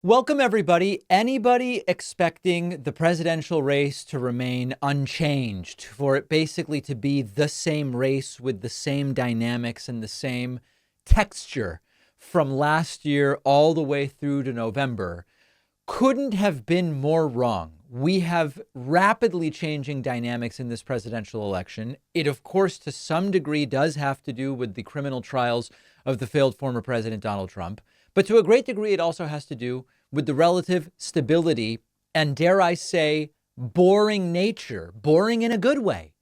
Welcome, everybody. Anybody expecting the presidential race to remain unchanged, for it basically to be the same race with the same dynamics and the same texture from last year all the way through to November, couldn't have been more wrong. We have rapidly changing dynamics in this presidential election. It, of course, to some degree does have to do with the criminal trials of the failed former president, Donald Trump. But to a great degree, it also has to do with the relative stability and, dare I say, boring nature, boring in a good way,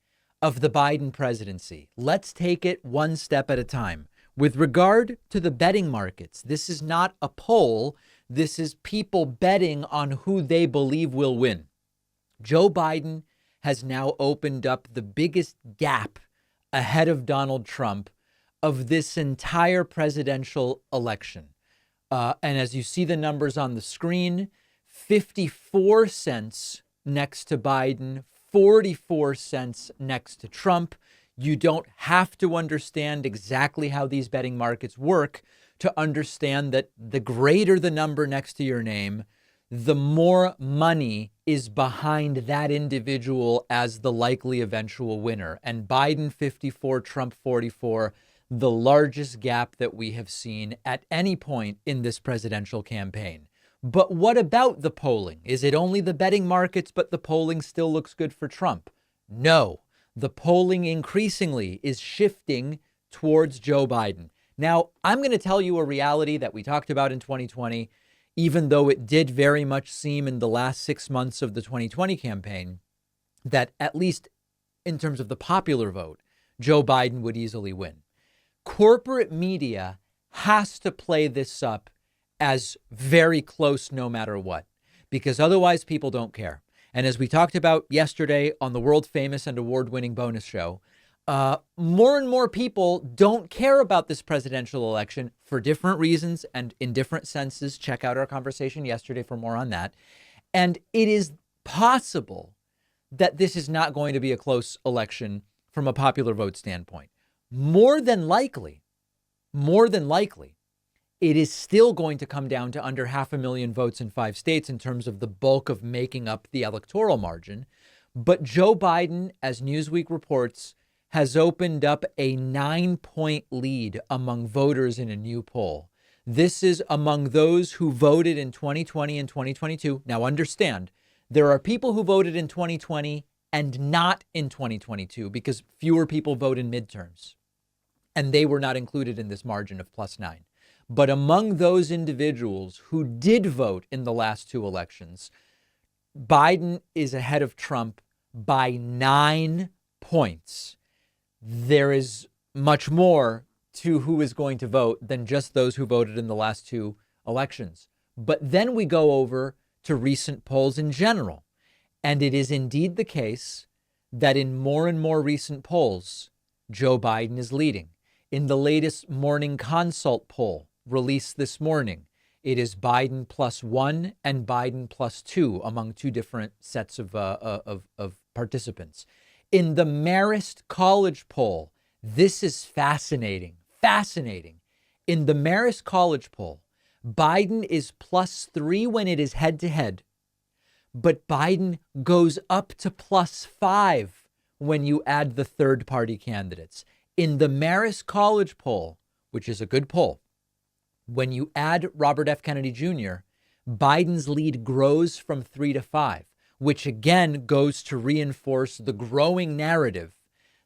of the Biden presidency. Let's take it one step at a time. With regard to the betting markets, this is not a poll. This is people betting on who they believe will win. Joe Biden has now opened up the biggest gap ahead of Donald Trump of this entire presidential election. And as you see the numbers on the screen, 54 cents next to Biden, 44 cents next to Trump. You don't have to understand exactly how these betting markets work to understand that the greater the number next to your name, the more money is behind that individual as the likely eventual winner. And Biden 54, Trump 44. The largest gap that we have seen at any point in this presidential campaign. But what about the polling? Is it only the betting markets, but the polling still looks good for Trump? No, the polling increasingly is shifting towards Joe Biden. Now, I'm going to tell you a reality that we talked about in 2020, even though it did very much seem in the last 6 months of the 2020 campaign that, at least in terms of the popular vote, Joe Biden would easily win. Corporate media has to play this up as very close no matter what, because otherwise people don't care. And as we talked about yesterday on the world famous and award-winning bonus show, more and more people don't care about this presidential election for different reasons and in different senses. Check out our conversation yesterday for more on that. And it is possible that this is not going to be a close election from a popular vote standpoint. More than likely, it is still going to come down to under 500,000 votes in 5 states in terms of the bulk of making up the electoral margin. But Joe Biden, as Newsweek reports, has opened up a 9-point lead among voters in a new poll. This is among those who voted in 2020 and 2022. Now, understand, there are people who voted in 2020 and not in 2022 because fewer people vote in midterms. And they were not included in this margin of +9. But among those individuals who did vote in the last 2 elections, Biden is ahead of Trump by 9 points. There is much more to who is going to vote than just those who voted in the last 2 elections. But then we go over to recent polls in general. And it is indeed the case that in more and more recent polls, Joe Biden is leading. In the latest Morning Consult poll released this morning, it is Biden +1 and Biden +2 among 2 different sets of participants. In the Marist College poll, this is fascinating. In the Marist College poll, Biden is +3 when it is head to head, but Biden goes up to +5 when you add the third party candidates. In the Marist College poll, which is a good poll, when you add Robert F. Kennedy Jr., Biden's lead grows from 3 to 5, which again goes to reinforce the growing narrative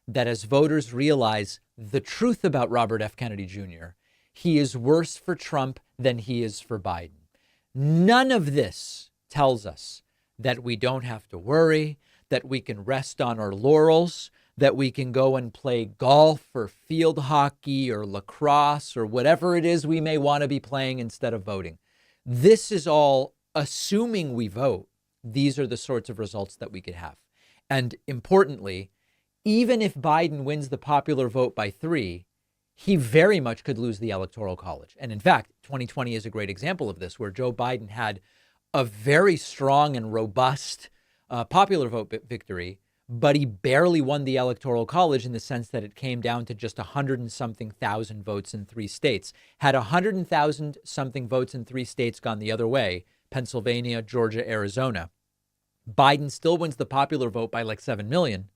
that as voters realize the truth about Robert F. Kennedy Jr., he is worse for Trump than he is for Biden. None of this tells us that we don't have to worry, that we can rest on our laurels, that we can go and play golf or field hockey or lacrosse or whatever it is we may want to be playing instead of voting. This is all assuming we vote. These are the sorts of results that we could have. And importantly, even if Biden wins the popular vote by 3, he very much could lose the Electoral College. And in fact, 2020 is a great example of this, where Joe Biden had a very strong and robust popular vote victory, but he barely won the Electoral College in the sense that it came down to just 100 and something thousand votes in 3 states. Had 100,000 something votes in 3 states gone the other way, Pennsylvania, Georgia, Arizona, Biden still wins the popular vote by like 7 million,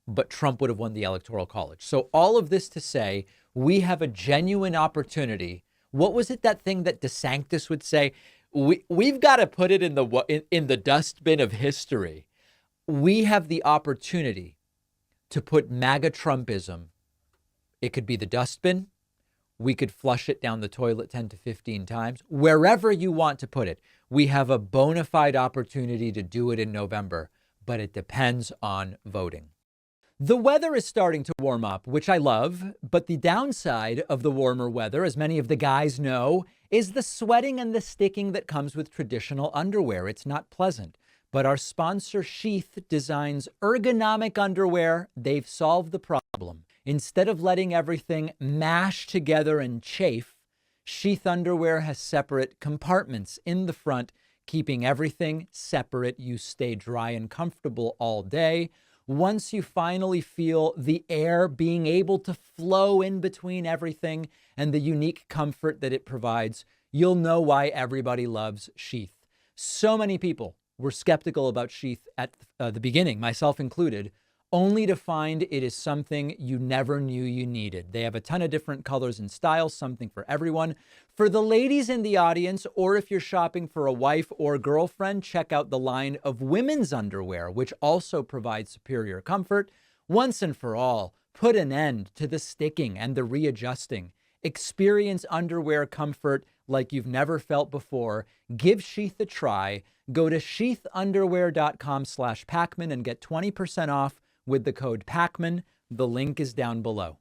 but Trump would have won the Electoral College. So all of this to say, we have a genuine opportunity. What was it, that thing that DeSantis would say? We've got to put it in the dustbin of history. We have the opportunity to put MAGA Trumpism. It could be the dustbin. We could flush it down the toilet 10 to 15 times. Wherever you want to put it, we have a bona fide opportunity to do it in November, but it depends on voting. The weather is starting to warm up, which I love, but the downside of the warmer weather, as many of the guys know, is the sweating and the sticking that comes with traditional underwear. It's not pleasant. But our sponsor Sheath designs ergonomic underwear. They've solved the problem. Instead of letting everything mash together and chafe, Sheath underwear has separate compartments in the front, keeping everything separate. You stay dry and comfortable all day. Once you finally feel the air being able to flow in between everything and the unique comfort that it provides, you'll know why everybody loves Sheath. So many people were skeptical about Sheath at the beginning, myself included, only to find it is something you never knew you needed. They have a ton of different colors and styles, something for everyone. For the ladies in the audience, or if you're shopping for a wife or girlfriend, check out the line of women's underwear, which also provides superior comfort. Once and for all, put an end to the sticking and the readjusting. Experience underwear comfort like you've never felt before. Give Sheath a try. Go to sheathunderwear.com/Pacman and get 20% off with the code Pacman. The link is down below.